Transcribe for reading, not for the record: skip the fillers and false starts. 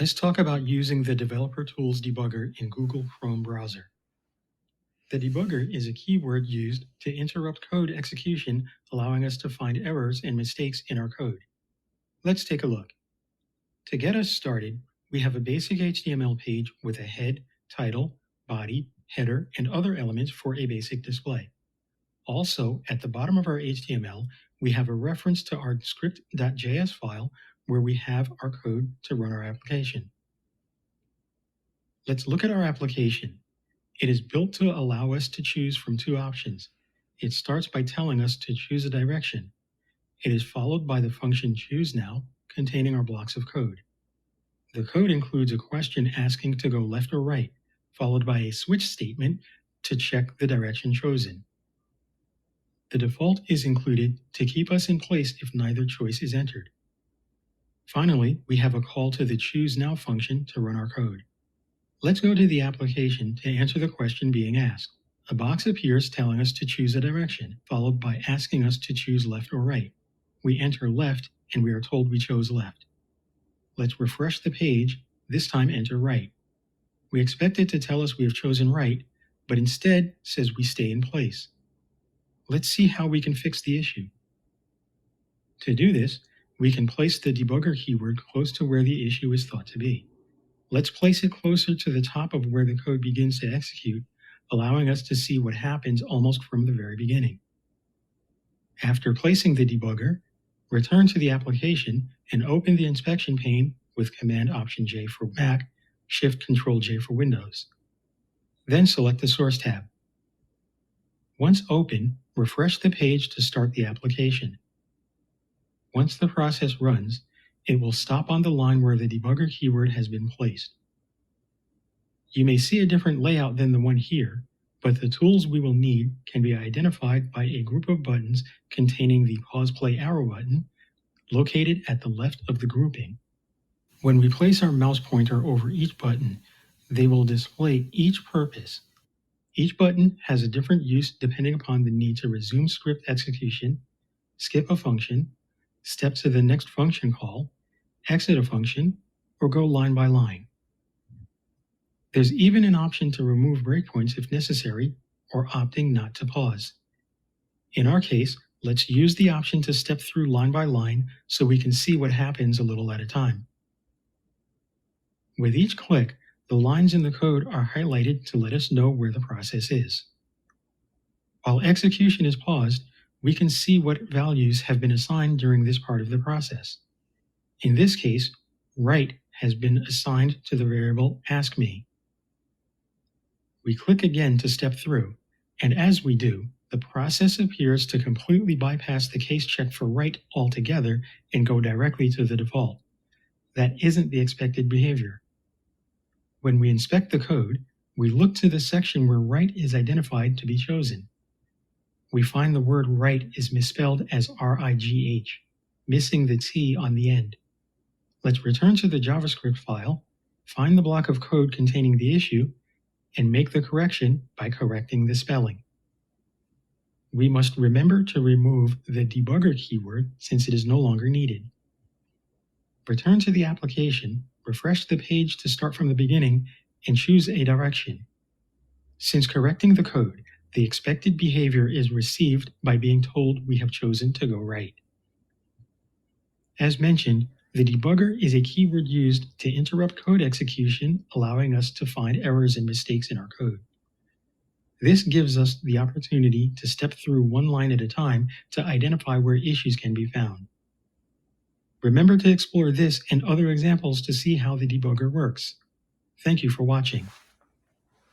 Let's talk about using the Developer Tools Debugger in Google Chrome browser. The debugger is a keyword used to interrupt code execution, allowing us to find errors and mistakes in our code. Let's take a look. To get us started, we have a basic HTML page with a head, title, body, header, and other elements for a basic display. Also, at the bottom of our HTML, we have a reference to our script.js file where we have our code to run our application. Let's look at our application. It is built to allow us to choose from two options. It starts by telling us to choose a direction. It is followed by the function chooseNow, containing our blocks of code. The code includes a question asking to go left or right, followed by a switch statement to check the direction chosen. The default is included to keep us in place if neither choice is entered. Finally, we have a call to the chooseNow function to run our code. Let's go to the application to answer the question being asked. A box appears telling us to choose a direction, followed by asking us to choose left or right. We enter left, and we are told we chose left. Let's refresh the page, this time enter right. We expect it to tell us we have chosen right, but instead says we stay in place. Let's see how we can fix the issue. To do this, we can place the debugger keyword close to where the issue is thought to be. Let's place it closer to the top of where the code begins to execute, allowing us to see what happens almost from the very beginning. After placing the debugger, return to the application and open the inspection pane with Command-Option-J for Mac, Shift-Control-J for Windows. Then select the Source tab. Once open, refresh the page to start the application. Once the process runs, it will stop on the line where the debugger keyword has been placed. You may see a different layout than the one here, but the tools we will need can be identified by a group of buttons containing the pause play arrow button located at the left of the grouping. When we place our mouse pointer over each button, they will display each purpose. Each button has a different use depending upon the need to resume script execution, skip a function, step to the next function call, exit a function, or go line by line. There's even an option to remove breakpoints if necessary, or opting not to pause. In our case, let's use the option to step through line by line so we can see what happens a little at a time. With each click, the lines in the code are highlighted to let us know where the process is. While execution is paused, we can see what values have been assigned during this part of the process. In this case, right has been assigned to the variable askMe. We click again to step through, and as we do, the process appears to completely bypass the case check for right altogether and go directly to the default. That isn't the expected behavior. When we inspect the code, we look to the section where right is identified to be chosen. We find the word right is misspelled as R-I-G-H, missing the T on the end. Let's return to the JavaScript file, find the block of code containing the issue, and make the correction by correcting the spelling. We must remember to remove the debugger keyword since it is no longer needed. Return to the application, refresh the page to start from the beginning, and choose a direction. Since correcting the code, the expected behavior is received by being told we have chosen to go right. As mentioned, the debugger is a keyword used to interrupt code execution, allowing us to find errors and mistakes in our code. This gives us the opportunity to step through one line at a time to identify where issues can be found. Remember to explore this and other examples to see how the debugger works. Thank you for watching.